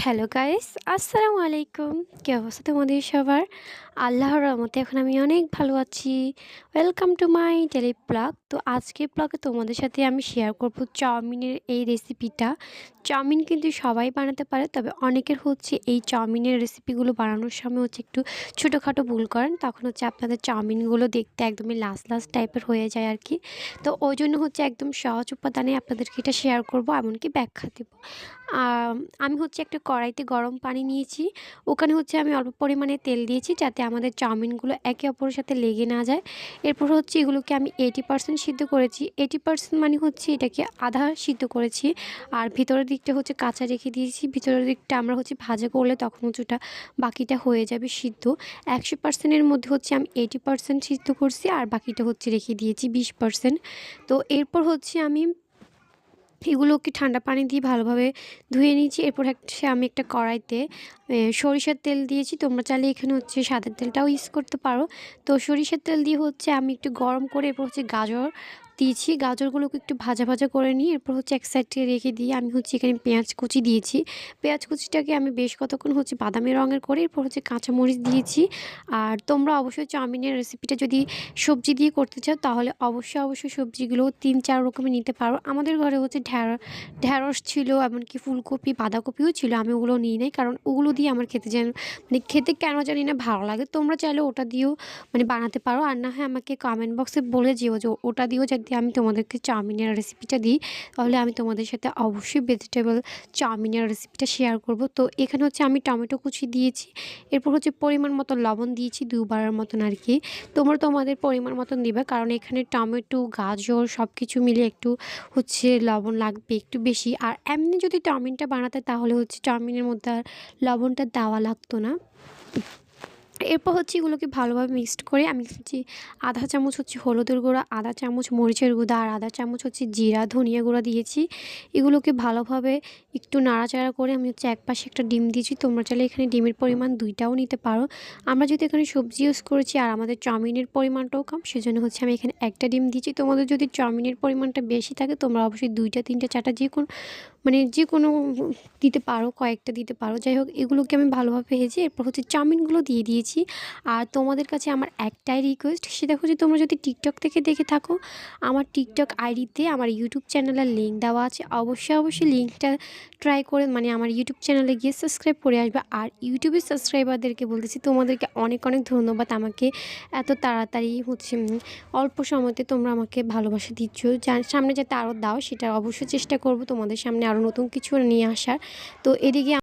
Hello guys, আসসালামু আলাইকুম। কি অবস্থা তোমাদের সবার? আল্লাহর রহমতে এখন আমি অনেক ভালো আছি। Welcome to my daily blog. তো আজকের ব্লগে তোমাদের সাথে আমি শেয়ার করব চাউমিনের এই রেসিপিটা। চাউমিন কিন্তু সবাই বানাতে পারে, তবে অনেকের হচ্ছে এই চাউমিনের রেসিপিগুলো বানানোর সময় হচ্ছে একটু ছোটোখাটো ভুল করেন, তখন হচ্ছে আপনাদের চাউমিনগুলো দেখতে একদমই লাস্ট টাইপের হয়ে যায় আর কি। তো ওই জন্য হচ্ছে একদম সহজ উপাদানে আপনাদেরকে এটা শেয়ার করব, এমনকি ব্যাখ্যা দেব। আমি হচ্ছে একটা কড়াইতে গরম পানি নিয়েছি। ওখানে হচ্ছে আমি অল্প পরিমাণে তেল দিয়েছি, যাতে আমাদের চাউমিনগুলো একে অপরের সাথে লেগে না যায়। এরপর হচ্ছে এগুলোকে আমি 80% সিদ্ধ করেছি। 80% মানে হচ্ছে এটাকে আধা সিদ্ধ করেছি, আর ভিতরের দিকটা হচ্ছে কাঁচা রেখে দিয়েছি। ভিতরের দিকটা আমরা হচ্ছে ভাজা করলে তখন হচ্ছে ওটা বাকিটা হয়ে যাবে সিদ্ধ। 100%-এর মধ্যে হচ্ছে আমি 80% সিদ্ধ করছি, আর বাকিটা হচ্ছে রেখে দিয়েছি 20%। তো এরপর হচ্ছে আমি এগুলোকে ঠান্ডা পানি দিয়ে ভালোভাবে ধুয়ে নিয়েছি। এরপর আমি একটা কড়াইতে সরিষার তেল দিয়েছি। তোমরা চাইলে এখানে হচ্ছে সাদা তেলটাও ইউজ করতে পারো। তো সরিষার তেল দিয়ে হচ্ছে আমি একটু গরম করে এরপর হচ্ছে গাজর দিয়েছি। গাজরগুলোকে একটু ভাজা করে নিয়ে এরপর হচ্ছে এক সাইডে রেখে দিয়ে আমি হচ্ছে এখানে পেঁয়াজ কুচি দিয়েছি। পেঁয়াজ কুচিটাকে আমি বেশ কতক্ষণ হচ্ছে বাদামি রঙের করে এরপর হচ্ছে কাঁচামরিচ দিয়েছি। আর তোমরা অবশ্যই চাউমিনের রেসিপিটা যদি সবজি দিয়ে করতে চাও, তাহলে অবশ্যই সবজিগুলো ৩-৪ রকমের নিতে পারো। আমাদের ঘরে হচ্ছে ঢ্যাঁড়স ছিল, এমনকি ফুলকপি, বাঁধাকপিও ছিল। আমি ওগুলো নিই নাই, কারণ ওগুলো দিয়ে আমার খেতে কেন জানি না ভালো লাগে। তোমরা চাইলে ওটা দিয়েও বানাতে পারো। আর না হয় আমাকে কমেন্ট বক্সে বলে যেও যে ওটা দিয়েও যদি আমি তোমাদেরকে চাউমিনের রেসিপিটা দিই, তাহলে আমি তোমাদের সাথে অবশ্যই ভেজিটেবল চাউমিনের রেসিপিটা শেয়ার করব। তো এখানে হচ্ছে আমি টমেটো কুচি দিয়েছি। এরপর হচ্ছে পরিমাণ মতো লবণ দিয়েছি, ২ বারের মতন আর কি। তোমরা তোমাদের পরিমাণ মতন দিবে, কারণ এখানে টমেটো, গাজর সব কিছু মিলে একটু হচ্ছে লবণ লাগবে একটু বেশি। আর এমনি যদি চাউমিনটা বানাতে, তাহলে হচ্ছে চাউমিনের মধ্যে আর লবণটা দেওয়া লাগতো না। এরপর হচ্ছে এগুলোকে ভালোভাবে মিক্সড করে আমি হচ্ছে আধা চামচ হচ্ছে হলুদের গুঁড়া, আধা চামচ মরিচের গুঁড়া, আর আধা চামচ হচ্ছে জিরা ধনিয়া গুঁড়া দিয়েছি। এগুলোকে ভালোভাবে একটু নাড়াচাড়া করে আমি হচ্ছে একপাশে একটা ডিম দিয়েছি। তোমরা চাইলে এখানে ডিমের পরিমাণ ২টাও নিতে পারো। আমরা যেহেতু এখানে সবজি ইউজ করেছি আর আমাদের চাউমিনের পরিমাণটাও কম, সেজন্য হচ্ছে আমি এখানে একটা ডিম দিয়েছি। তোমাদের যদি চাউমিনের পরিমাণটা বেশি থাকে, তোমরা অবশ্যই ২টা ৩টা ৪টা যে কোনো দিতে পারো, কয়েকটা দিতে পারো। যাই হোক, এগুলোকে আমি ভালোভাবে ভেজে এরপর হচ্ছে চাউমিনগুলো দিয়ে দিয়েছি। আর তোমাদের কাছে আমার একটাই রিকোয়েস্ট, সেটা হচ্ছে তোমরা যদি টিকটক থেকে দেখে থাকো, আমার টিকটক আইডিতে আমার ইউটিউব চ্যানেলের লিঙ্ক দেওয়া আছে। অবশ্যই লিঙ্কটা ট্রাই করে আমার ইউটিউব চ্যানেলে গিয়ে সাবস্ক্রাইব করে আসবে। আর ইউটিউবের সাবস্ক্রাইবারদেরকে বলতেছি, তোমাদেরকে অনেক ধন্যবাদ। আমাকে এত তাড়াতাড়ি হচ্ছে অল্প সময়তে তোমরা আমাকে ভালোবাসা দিচ্ছ। যার সামনে যাতে আরও দাও, সেটা অবশ্যই চেষ্টা করব তোমাদের সামনে আরও নতুন কিছু নিয়ে আসার। তো এদিকে